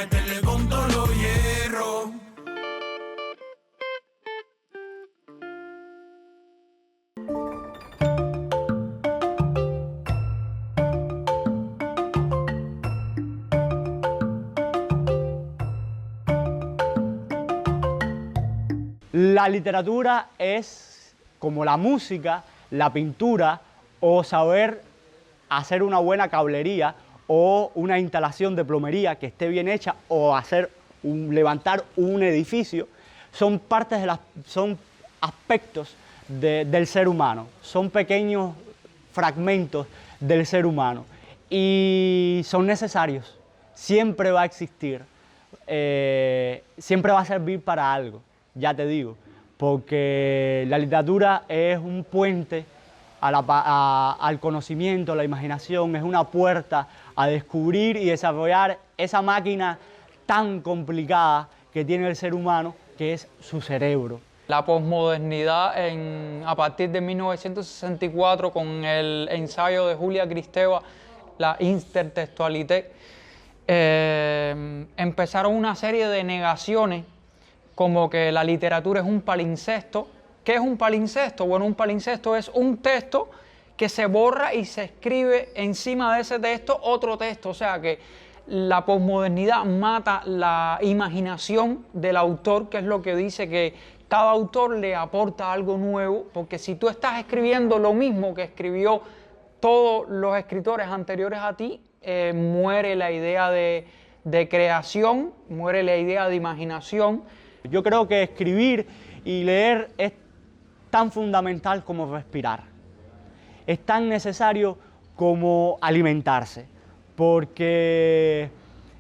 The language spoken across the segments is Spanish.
meterle con todos los hierros. La literatura es como la música, la pintura o saber hacer una buena cablería o una instalación de plomería que esté bien hecha o levantar un edificio. Son son aspectos del ser humano, son pequeños fragmentos del ser humano y son necesarios. Siempre va a existir, siempre va a servir para algo. Ya te digo, porque la literatura es un puente al conocimiento, a la imaginación, es una puerta a descubrir y desarrollar esa máquina tan complicada que tiene el ser humano, que es su cerebro. La posmodernidad a partir de 1964 con el ensayo de Julia Kristeva, la Intertextualität, empezaron una serie de negaciones como que la literatura es un palincesto. ¿Qué es un palincesto? Bueno, un palincesto es un texto que se borra y se escribe encima de ese texto otro texto. O sea que la posmodernidad mata la imaginación del autor, que es lo que dice que cada autor le aporta algo nuevo, porque si tú estás escribiendo lo mismo que escribió todos los escritores anteriores a ti, muere la idea de creación, muere la idea de imaginación. Yo creo que escribir y leer es tan fundamental como respirar. Es tan necesario como alimentarse, porque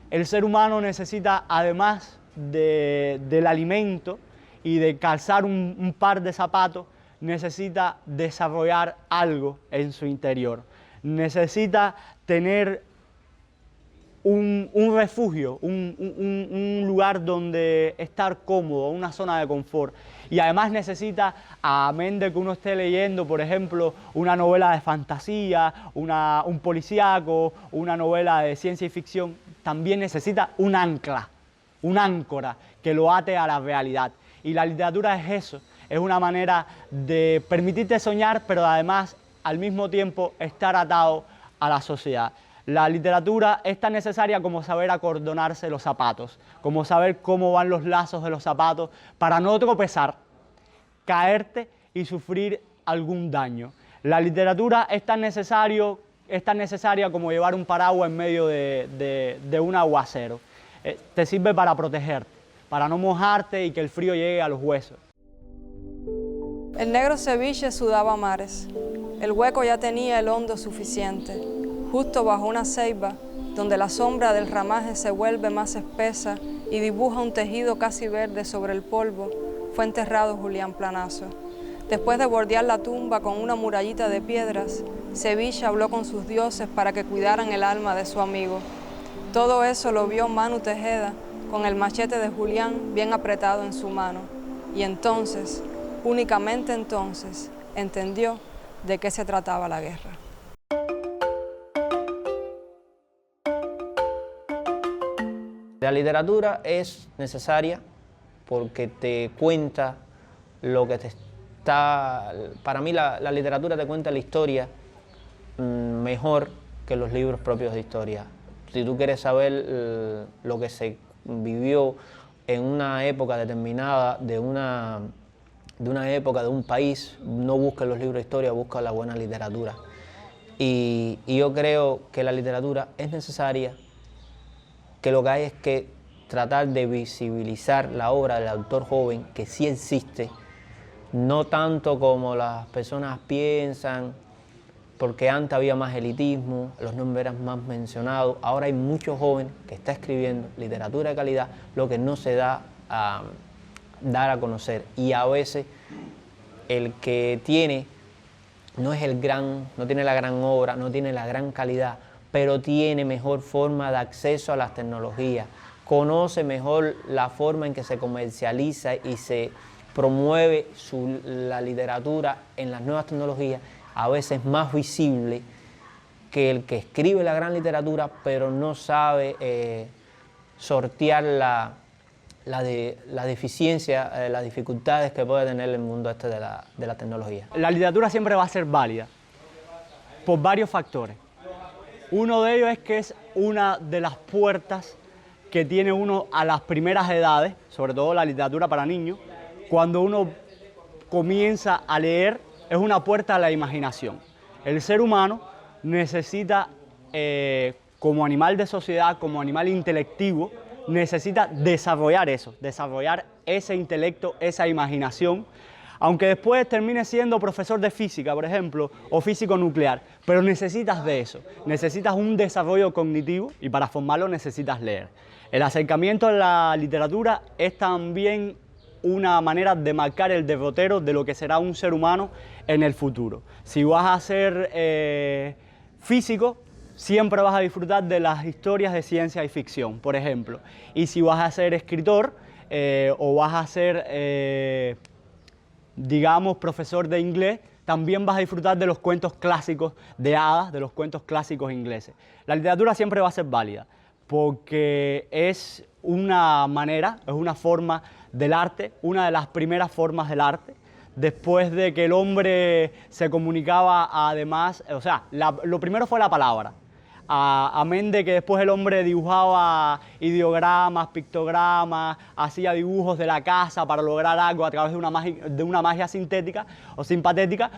el ser humano necesita, además del alimento y de calzar un par de zapatos, necesita desarrollar algo en su interior. Necesita tener un refugio, un lugar donde estar cómodo, una zona de confort. Y además necesita, amén de que uno esté leyendo, por ejemplo, una novela de fantasía, un policíaco, una novela de ciencia y ficción, también necesita un ancla, un áncora que lo ate a la realidad. Y la literatura es eso, es una manera de permitirte soñar, pero además, al mismo tiempo, estar atado a la sociedad. La literatura es tan necesaria como saber acordonarse los zapatos, como saber cómo van los lazos de los zapatos para no tropezar, caerte y sufrir algún daño. La literatura es tan necesaria como llevar un paraguas en medio de un aguacero. Te sirve para protegerte, para no mojarte y que el frío llegue a los huesos. El negro ceviche sudaba mares. El hueco ya tenía el hondo suficiente. Justo bajo una ceiba, donde la sombra del ramaje se vuelve más espesa y dibuja un tejido casi verde sobre el polvo, fue enterrado Julián Planazo. Después de bordear la tumba con una murallita de piedras, Ceviche habló con sus dioses para que cuidaran el alma de su amigo. Todo eso lo vio Manu Tejeda, con el machete de Julián bien apretado en su mano. Y entonces, únicamente entonces, entendió de qué se trataba la guerra. La literatura es necesaria porque te cuenta lo que te está... Para mí la literatura te cuenta la historia mejor que los libros propios de historia. Si tú quieres saber lo que se vivió en una época determinada, de una época, de un país, no busques los libros de historia, busca la buena literatura. Y yo creo que la literatura es necesaria, que lo que hay es que tratar de visibilizar la obra del autor joven, que sí existe, no tanto como las personas piensan, porque antes había más elitismo, los nombres eran más mencionados, ahora hay muchos jóvenes que están escribiendo literatura de calidad, lo que no se da a dar a conocer. Y a veces el que tiene, no tiene la gran obra, no tiene la gran calidad, pero tiene mejor forma de acceso a las tecnologías, conoce mejor la forma en que se comercializa y se promueve la literatura en las nuevas tecnologías, a veces más visible que el que escribe la gran literatura, pero no sabe sortear la deficiencia, las dificultades que puede tener el mundo este de la tecnología. La literatura siempre va a ser válida por varios factores. Uno de ellos es que es una de las puertas que tiene uno a las primeras edades, sobre todo la literatura para niños. Cuando uno comienza a leer, es una puerta a la imaginación. El ser humano necesita, como animal de sociedad, como animal intelectivo, necesita desarrollar eso, desarrollar ese intelecto, esa imaginación, aunque después termine siendo profesor de física, por ejemplo, o físico nuclear, pero necesitas de eso, necesitas un desarrollo cognitivo y para formarlo necesitas leer. El acercamiento a la literatura es también una manera de marcar el derrotero de lo que será un ser humano en el futuro. Si vas a ser físico, siempre vas a disfrutar de las historias de ciencia y ficción, por ejemplo. Y si vas a ser escritor o vas a ser, digamos, profesor de inglés, también vas a disfrutar de los cuentos clásicos de hadas, de los cuentos clásicos ingleses. La literatura siempre va a ser válida, porque es una manera, es una forma del arte, una de las primeras formas del arte, después de que el hombre se comunicaba además, o sea, lo primero fue la palabra, amén de que después el hombre dibujaba ideogramas, pictogramas, hacía dibujos de la casa para lograr algo a través de una magia sintética o simpatética,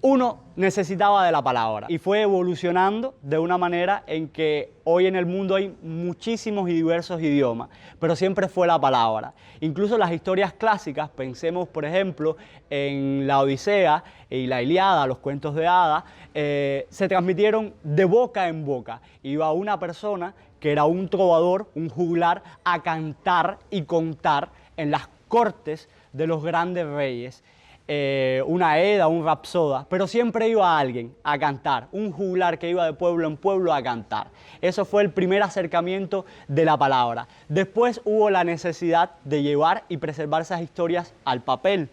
uno necesitaba de la palabra y fue evolucionando de una manera en que hoy en el mundo hay muchísimos y diversos idiomas, pero siempre fue la palabra. Incluso las historias clásicas, pensemos por ejemplo en la Odisea y la Ilíada, los cuentos de hadas, se transmitieron de boca en boca. Iba una persona que era un trovador, un juglar, a cantar y contar en las cortes de los grandes reyes. Una Eda, un rapsoda, pero siempre iba alguien a cantar, un juglar que iba de pueblo en pueblo a cantar. Eso fue el primer acercamiento de la palabra. Después hubo la necesidad de llevar y preservar esas historias al papel.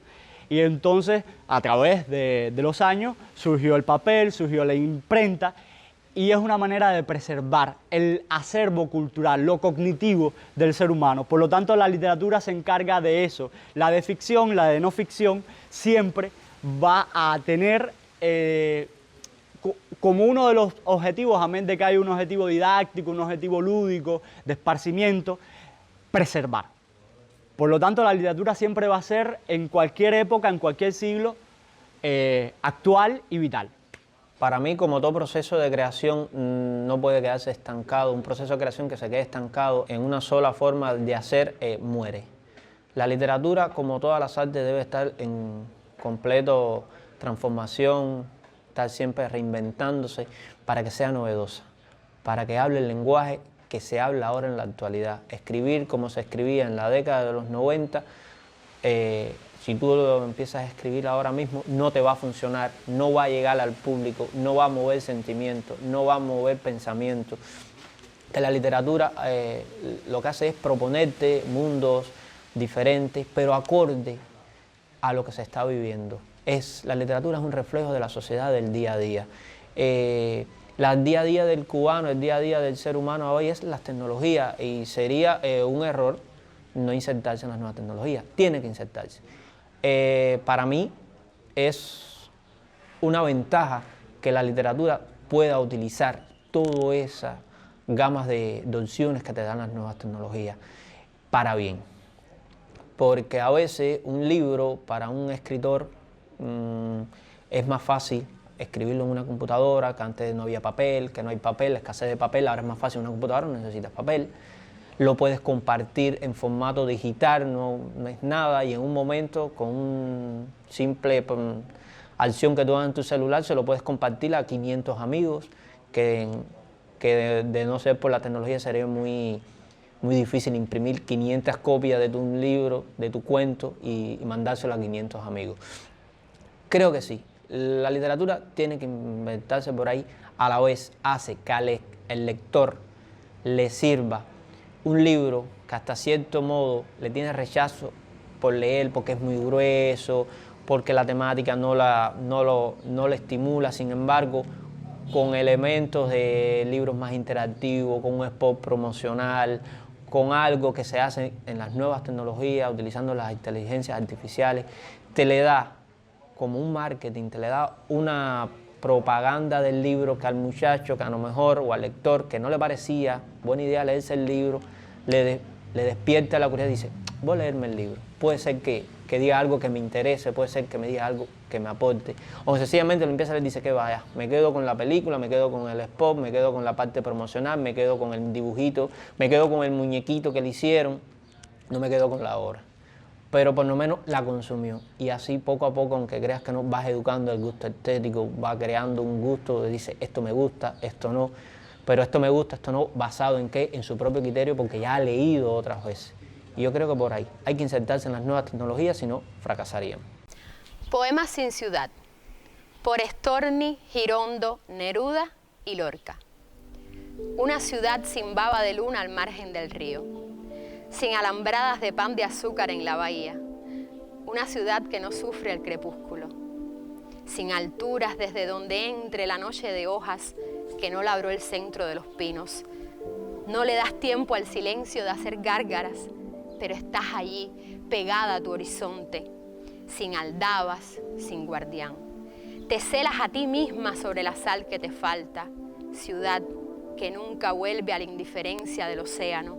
Y entonces, a través de los años, surgió el papel, surgió la imprenta, y es una manera de preservar el acervo cultural, lo cognitivo del ser humano. Por lo tanto, la literatura se encarga de eso. La de ficción, la de no ficción, siempre va a tener como uno de los objetivos, amén de que hay un objetivo didáctico, un objetivo lúdico, de esparcimiento, preservar. Por lo tanto, la literatura siempre va a ser, en cualquier época, en cualquier siglo, actual y vital. Para mí, como todo proceso de creación, no puede quedarse estancado. Un proceso de creación que se quede estancado en una sola forma de hacer, muere. La literatura, como todas las artes, debe estar en completo transformación, estar siempre reinventándose para que sea novedosa, para que hable el lenguaje que se habla ahora en la actualidad. Escribir como se escribía en la década de los 90, si tú lo empiezas a escribir ahora mismo, no te va a funcionar, no va a llegar al público, no va a mover sentimientos, no va a mover pensamientos. Que la literatura lo que hace es proponerte mundos diferentes, pero acorde a lo que se está viviendo. La literatura es un reflejo de la sociedad del día a día. El día a día del cubano, el día a día del ser humano hoy es las tecnologías, y sería un error no insertarse en las nuevas tecnologías. Tiene que insertarse. Para mí es una ventaja que la literatura pueda utilizar todas esas gamas de opciones que te dan las nuevas tecnologías para bien. Porque a veces un libro para un escritor es más fácil escribirlo en una computadora, que antes no había papel, que no hay papel, escasez de papel, ahora es más fácil en una computadora, no necesitas papel. Lo puedes compartir en formato digital, no es nada, y en un momento con una simple acción que tú hagas en tu celular se lo puedes compartir a 500 amigos, que de no ser por la tecnología sería muy difícil imprimir 500 copias de tu libro, de tu cuento y mandárselo a 500 amigos. Creo que sí, la literatura tiene que inventarse por ahí, a la vez hace que el lector le sirva un libro que hasta cierto modo le tiene rechazo por leer porque es muy grueso, porque la temática no lo estimula. Sin embargo, con elementos de libros más interactivos, con un spot promocional, con algo que se hace en las nuevas tecnologías, utilizando las inteligencias artificiales, te le da como un marketing, te le da una propaganda del libro que al muchacho, que a lo mejor, o al lector, que no le parecía buena idea leerse el libro, le despierta la curiosidad y dice, voy a leerme el libro. Puede ser que diga algo que me interese, puede ser que me diga algo que me aporte. O sencillamente lo empieza a leer y dice que vaya, me quedo con la película, me quedo con el spot, me quedo con la parte promocional, me quedo con el dibujito, me quedo con el muñequito que le hicieron, no me quedo con la obra. Pero por lo menos la consumió. Y así poco a poco, aunque creas que no, vas educando el gusto estético, vas creando un gusto, dice esto me gusta, esto no, pero esto me gusta, esto no, basado en qué, en su propio criterio, porque ya ha leído otras veces. Y yo creo que por ahí hay que insertarse en las nuevas tecnologías, si no, fracasaríamos. Poemas sin ciudad, por Storni, Girondo, Neruda y Lorca. Una ciudad sin baba de luna al margen del río, sin alambradas de pan de azúcar en la bahía. Una ciudad que no sufre el crepúsculo, sin alturas desde donde entre la noche de hojas que no labró el centro de los pinos. No le das tiempo al silencio de hacer gárgaras, pero estás allí, pegada a tu horizonte, sin aldabas, sin guardián. Te celas a ti misma sobre la sal que te falta, ciudad que nunca vuelve a la indiferencia del océano.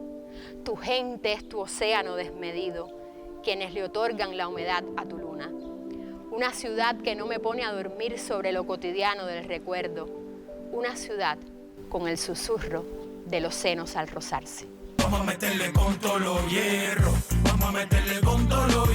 Tu gente es tu océano desmedido, quienes le otorgan la humedad a tu luna. Una ciudad que no me pone a dormir sobre lo cotidiano del recuerdo. Una ciudad con el susurro de los senos al rozarse. Vamos a meterle con todos los hierros, vamos a meterle con todos los